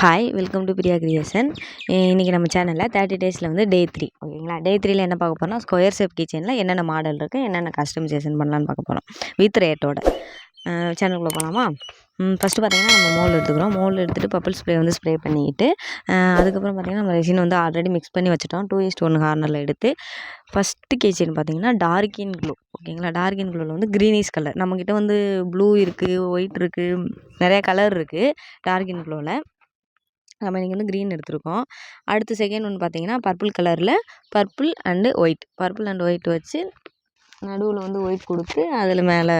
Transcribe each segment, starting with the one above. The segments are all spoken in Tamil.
Hi welcome to Priya creation. இன்றைக்கி நம்ம சேனலில் 30 டேஸில் வந்து டே 3 ஓகேங்களா. டே 3ல என்ன பார்க்க போகிறோம்னா ஸ்கொயர் ஷேப் கிச்சனில் என்னென்ன மாடல் இருக்குது, என்னென்ன கஸ்டமைசேஷன் பண்ணலான்னு பார்க்க போகிறோம் வித் ரேட்டோட. சேனலுக்குள்ளே போகலாமா? ஃபஸ்ட்டு பார்த்திங்கன்னா நம்ம மோல்டு எடுத்துக்கிறோம். மோல்டு எடுத்துகிட்டு பப்பிள் ஸ்ப்ரே வந்து ஸ்ப்ரே பண்ணிக்கிட்டு அதுக்கப்புறம் பார்த்திங்கன்னா நம்ம ரெசின் வந்து ஆல்ரெடி மிக்ஸ் பண்ணி வச்சுட்டோம். 2:1 கார்னரில் எடுத்து ஃபஸ்ட்டு கிச்சன் பார்த்திங்கன்னா டார்க் இன் க்ளூ ஓகேங்களா. டார்க் இன் க்ளூவில் வந்து க்ரீனிஷ் கலர் நம்மக்கிட்ட வந்து ப்ளூ இருக்குது, ஒயிட் இருக்குது, நிறையா கலர் இருக்குது. டார்க் இன் க்ளூவில் நம்ம இன்றைக்கி வந்து க்ரீன் எடுத்திருக்கோம். அடுத்து செகண்ட் ஒன்று பார்த்திங்கன்னா பர்பிள் கலரில் பர்பிள் அண்டு ஒயிட் வச்சு நடுவில் வந்து ஒயிட் கொடுத்து அதில் மேலே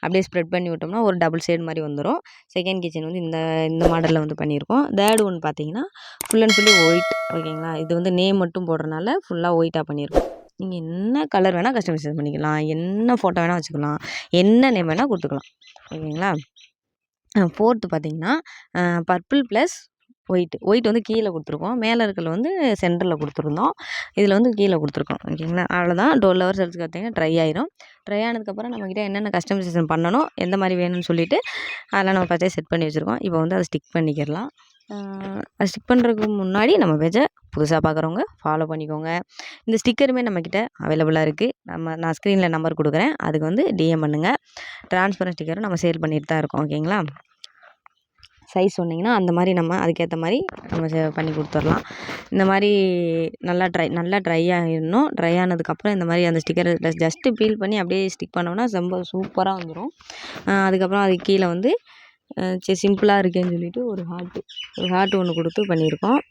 அப்படியே ஸ்ப்ரெட் பண்ணி விட்டோம்னா ஒரு டபுள் ஷேட் மாதிரி வந்துடும். செகண்ட் கிச்சன் வந்து இந்த மாடலில் வந்து பண்ணியிருக்கோம். தேர்டு ஒன்று பார்த்திங்கன்னா ஃபுல் அண்ட் ஃபுல்லி ஒயிட் ஓகேங்களா. இது வந்து நேம் மட்டும் போடுறதுனால ஃபுல்லாக ஒயிட்டாக பண்ணியிருக்கோம். நீங்கள் என்ன கலர் வேணால் கஸ்டமைசேஷன் பண்ணிக்கலாம், என்ன ஃபோட்டோ வேணால் வச்சுக்கலாம், என்ன நேம் வேணால் கொடுத்துக்கலாம் ஓகேங்களா. ஃபோர்த்து பார்த்திங்கன்னா பர்பிள் ப்ளஸ் ஒயிட் வந்து கீழே கொடுத்துருக்கோம். மேலே இருக்கிறது வந்து சென்டரில் கொடுத்துருந்தோம். இதில் வந்து கீழே கொடுத்துருக்கோம் ஓகேங்களா. அவ்வளோதான். 12 ஹவர்ஸ் எடுத்து பார்த்தீங்கன்னா ட்ரை ஆயிரும். ட்ரை ஆனதுக்கப்புறம் நம்மக்கிட்ட என்னென்ன கஸ்டமைசேஷன் பண்ணணும், எந்த மாதிரி வேணும்னு சொல்லிவிட்டு அதெல்லாம் நம்ம ஃபஸ்ட்டே செட் பண்ணி வச்சுருக்கோம். இப்போ வந்து அதை ஸ்டிக் பண்ணிக்கிடலாம். அது ஸ்டிக் பண்ணுறதுக்கு முன்னாடி நம்ம பேஜை புதுசாக பார்க்குறவங்க ஃபாலோ பண்ணிக்கோங்க. இந்த ஸ்டிக்கருமே நம்மக்கிட்ட அவைலபிளாக இருக்குது. நான் ஸ்க்ரீனில் நம்பர் கொடுக்குறேன், அதுக்கு வந்து டிஎம் பண்ணுங்கள். ட்ரான்ஸ்பரன்ட் ஸ்டிக்கரும் நம்ம சேல் பண்ணிட்டு தான் இருக்கோம் ஓகேங்களா. சைஸ் சொன்னிங்கன்னா அந்த மாதிரி நம்ம அதுக்கேற்ற மாதிரி நம்ம பண்ணி கொடுத்துர்லாம். இந்த மாதிரி நல்லா ட்ரை ஆகிடணும். ட்ரை ஆனதுக்கப்புறம் இந்த மாதிரி அந்த ஸ்டிக்கரை ஜஸ்ட்டு பீல் பண்ணி அப்படியே ஸ்டிக் பண்ணோம்னா ரொம்ப சூப்பராக வந்துடும். அதுக்கப்புறம் அதுக்கு கீழே வந்து சரி சிம்பிளாக இருக்கேன்னு சொல்லிவிட்டு ஒரு ஹார்ட் ஒன்று கொடுத்து பண்ணியிருக்கோம்.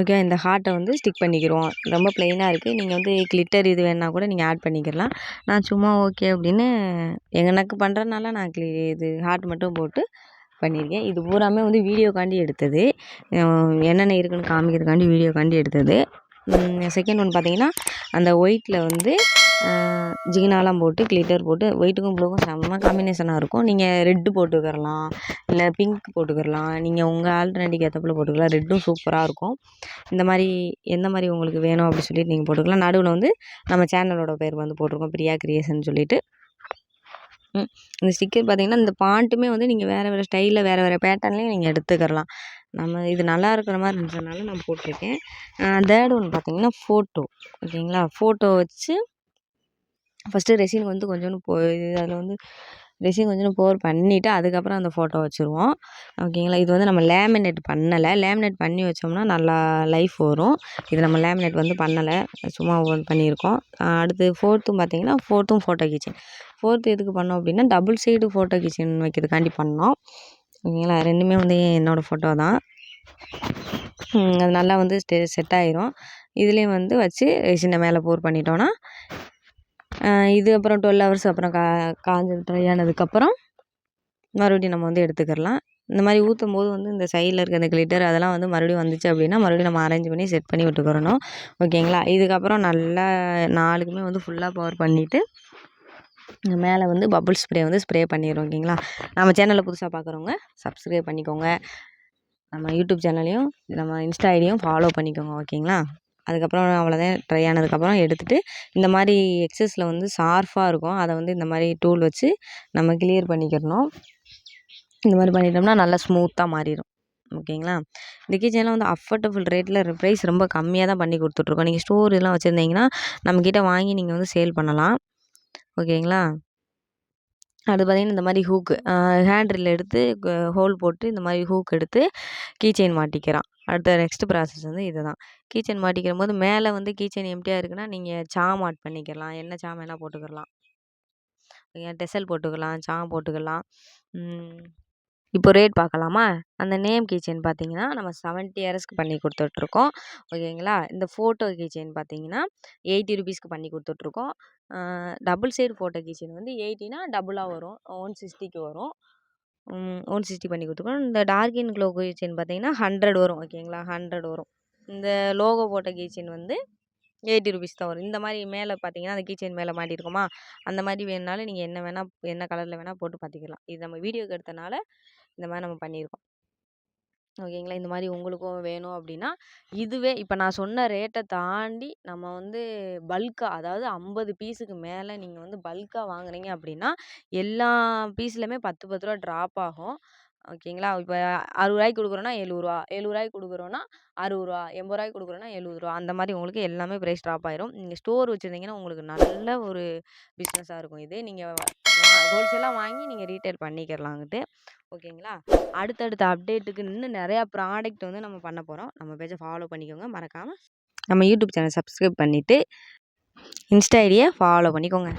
ஓகே, இந்த ஹார்ட்டை வந்து ஸ்டிக் பண்ணிக்கிறோம். ரொம்ப ப்ளெயினாக இருக்குது. நீங்கள் வந்து கிளிட்டர் இது வேணால் கூட நீங்கள் ஆட் பண்ணிக்கிறலாம். நான் சும்மா ஓகே அப்படின்னு எனக்கு பண்ணுறதுனால நான் இது ஹார்ட் மட்டும் போட்டு பண்ணியிருக்கேன். இது பூராமே வந்து வீடியோக்காண்டி எடுத்தது, என்னென்ன இருக்குதுன்னு காமிக்கிறதுக்காண்டி வீடியோக்காண்டி எடுத்தது. செகண்ட் ஒன்று பார்த்திங்கன்னா அந்த ஒயிட்டில் வந்து ஜிகினாலாம் போட்டு கிளிட்டர் போட்டு ஒயிட்டுக்கும் ப்ளூக்கும் செம்ம காம்பினேஷனாக இருக்கும். நீங்கள் ரெட்டு போட்டுக்கிறலாம், இல்லை பிங்க் போட்டுக்கிறலாம். நீங்கள் உங்கள் ஆல்டர்னேட்டிவ் ஏற்றப்பல போட்டுக்கலாம். ரெட்டும் சூப்பராக இருக்கும். இந்த மாதிரி எந்த மாதிரி உங்களுக்கு வேணும் அப்படி சொல்லிட்டு நீங்கள் போட்டுக்கலாம். நடுவில் வந்து நம்ம சேனலோட பேர் வந்து போட்டிருக்கோம், பிரியா கிரியேஷன் சொல்லிட்டு. இந்த ஸ்டிக்கர் பார்த்திங்கன்னா இந்த பாண்ட்டுமே வந்து நீங்கள் வேறு ஸ்டைலில் வேறு பேட்டர்ன்லேயும் நீங்கள் எடுத்துக்கிறலாம். நம்ம இது நல்லா இருக்கிற மாதிரி இருந்ததுனால நான் போட்டிருக்கேன். தேர்ட் ஒன்று பார்த்திங்கன்னா ஃபோட்டோ ஓகேங்களா. ஃபோட்டோ வச்சு ஃபஸ்ட்டு ரெசின் வந்து கொஞ்சோண்டு அதில் வந்து ரெசின் கொஞ்சோண்டு போர் பண்ணிவிட்டு அதுக்கப்புறம் அந்த ஃபோட்டோ வச்சுருவோம் ஓகேங்களா. இது வந்து நம்ம லேமினேட் பண்ணலை. லேமினேட் பண்ணி வச்சோம்னா நல்லா லைஃப் வரும். இது நம்ம லேமினேட் வந்து பண்ணலை, சும்மா பண்ணியிருக்கோம். அடுத்து ஃபோர்த்தும் பார்த்திங்கன்னா ஃபோட்டோ கிச்சன். ஃபோர்த்து எதுக்கு பண்ணோம் அப்படின்னா டபுள் சைடு ஃபோட்டோ கிச்சன் வைக்கிறதுக்காண்டி பண்ணோம் ஓகேங்களா. ரெண்டுமே வந்து என்னோடய ஃபோட்டோ தான். அது நல்லா வந்து செட் ஆயிரும். இதுலேயும் வந்து வச்சு ரெசினை மேலே போர் பண்ணிட்டோன்னா இது அப்புறம் 12 ஹவர்ஸ் அப்புறம் காஞ்சு ட்ரை ஆனதுக்கப்புறம் மறுபடியும் நம்ம வந்து எடுத்துக்கிடலாம். இந்த மாதிரி ஊற்றும் போது வந்து இந்த சைடில் இருக்க இந்த கிளிட்டர் அதெல்லாம் வந்து மறுபடியும் வந்துச்சு அப்படின்னா மறுபடியும் நம்ம அரேஞ்ச் பண்ணி செட் பண்ணி விட்டுக்கிறணும் ஓகேங்களா. இதுக்கப்புறம் நல்லா 4க்குமே வந்து ஃபுல்லாக பவர் பண்ணிவிட்டு மேலே வந்து பபுள் ஸ்ப்ரே வந்து ஸ்ப்ரே பண்ணிடுறோம் ஓகேங்களா. நம்ம சேனலில் புதுசாக பார்க்குறவங்க சப்ஸ்கிரைப் பண்ணிக்கோங்க. நம்ம யூடியூப் சேனலையும் நம்ம இன்ஸ்டா ஐடியும் ஃபாலோ பண்ணிக்கோங்க ஓகேங்களா. அதுக்கப்புறம் அவ்வளோதான். ட்ரை ஆனதுக்கப்புறம் எடுத்துகிட்டு இந்த மாதிரி எக்ஸஸில் வந்து ஷார்ப்பாக இருக்கும், அதை வந்து இந்த மாதிரி டூல் வச்சு நம்ம கிளியர் பண்ணிக்கிறணும். இந்த மாதிரி பண்ணிட்டோம்னா நல்லா ஸ்மூத்தாக மாறிடும் ஓகேங்களா. இந்த கிச்சன்லாம் வந்து அஃபோர்டபுள் ரேட்டில் ப்ரைஸ் ரொம்ப கம்மியாக தான் பண்ணி கொடுத்துட்ருக்கோம். நீங்கள் ஸ்டோர் இதெல்லாம் வச்சுருந்தீங்கன்னா நம்மக்கிட்ட வாங்கி நீங்கள் வந்து சேல் பண்ணலாம் ஓகேங்களா. அடுத்து பார்த்திங்கன்னா இந்த மாதிரி ஹூக்கு ஹேண்டில் எடுத்து ஹோல் போட்டு இந்த மாதிரி ஹூக் எடுத்து கீச்செயின் மாட்டிக்கிறான். அடுத்த நெக்ஸ்ட் ப்ராசஸ் வந்து இது தான். கீச்செயின் மாட்டிக்கிற போது மேலே வந்து கீச்செயின் எம்டியாக இருக்குன்னா நீங்கள் சாம் ஆட் பண்ணிக்கலாம். என்ன சாம் வேணால் போட்டுக்கலாம், டெசல் போட்டுக்கலாம், சாம் போட்டுக்கலாம். இப்போ ரேட் பார்க்கலாமா. அந்த நேம் கீச்செயின் பார்த்திங்கன்னா நம்ம 70 ஹவர்ஸ்க்கு பண்ணி கொடுத்துட்ருக்கோம் ஓகேங்களா. இந்த ஃபோட்டோ கீச்செயின் பார்த்திங்கன்னா 80 ருபீஸ்க்கு பண்ணி கொடுத்துட்ருக்கோம். டபுள் சைடு ஃபோட்டோ கீச்செயின் வந்து 80னா டபுளாக வரும், 160க்கு வரும். 160 பண்ணி கொடுத்துருக்கோம். இந்த டார்க் இன் க்ளோ கீச்செயின் பார்த்திங்கன்னா 100 வரும் ஓகேங்களா. 100 வரும். இந்த லோகோ போட்ட கீச்செயின் வந்து 80 ருபீஸ் தான் வரும். இந்த மாதிரி மேலே பார்த்திங்கன்னா அந்த கீச்செயின் மேலே மாட்டியிருக்குமா, அந்த மாதிரி வேணுனாலும் நீங்கள் என்ன கலரில் வேணால் போட்டு பார்த்திக்கலாம். இது நம்ம வீடியோக்கு எடுத்தனால இந்த மாதிரி நம்ம பண்ணியிருக்கோம் ஓகேங்களா. இந்த மாதிரி உங்களுக்கும் வேணும் அப்படின்னா இதுவே இப்போ நான் சொன்ன ரேட்டை தாண்டி நம்ம வந்து பல்காக, அதாவது 50 பீஸுக்கு மேலே நீங்கள் வந்து பல்காக வாங்குறீங்க அப்படின்னா எல்லா பீஸ்லையுமே 10 ரூபா ட்ராப் ஆகும். ஓகேங்களா? இப்போ ரூ. 60 குடுக்குறோம்னா ரூ. 70 ரூ. 70 குடுக்குறோம்னா ரூ. 60 ரூ. 80 குடுக்குறோம்னா ரூ. 70 அந்த மாரி உங்களுக்கு எல்லாமே பிரைஸ் ட்ராப் ஆயிரும். நீங்க ஸ்டோர் வச்சிருந்தீங்கன்னா, உங்களுக்கு நல்ல ஒரு பிசினஸா இருக்கும் இது. நீங்க ஹோல்சேலா வாங்கி நீங்க ரீட்டெயில் பண்ணிக்கிறலாம் அங்குட்டு. ஓகேங்களா? அடுத்தடுத்த அப்டேட்டுக்கு இன்னும் நெறையா ப்ராடக்ட் வந்து நம்ம பண்ண போறோம். நம்ம பேஜ ஃபாலோ பண்ணிக்கோங்க. மறக்காம நம்ம யூடியூப் சேனல் சப்ஸ்கிரைப் பண்ணிட்டு, இன்ஸ்டா ஐடிய ஃபாலோ பண்ணிக்கோங்க.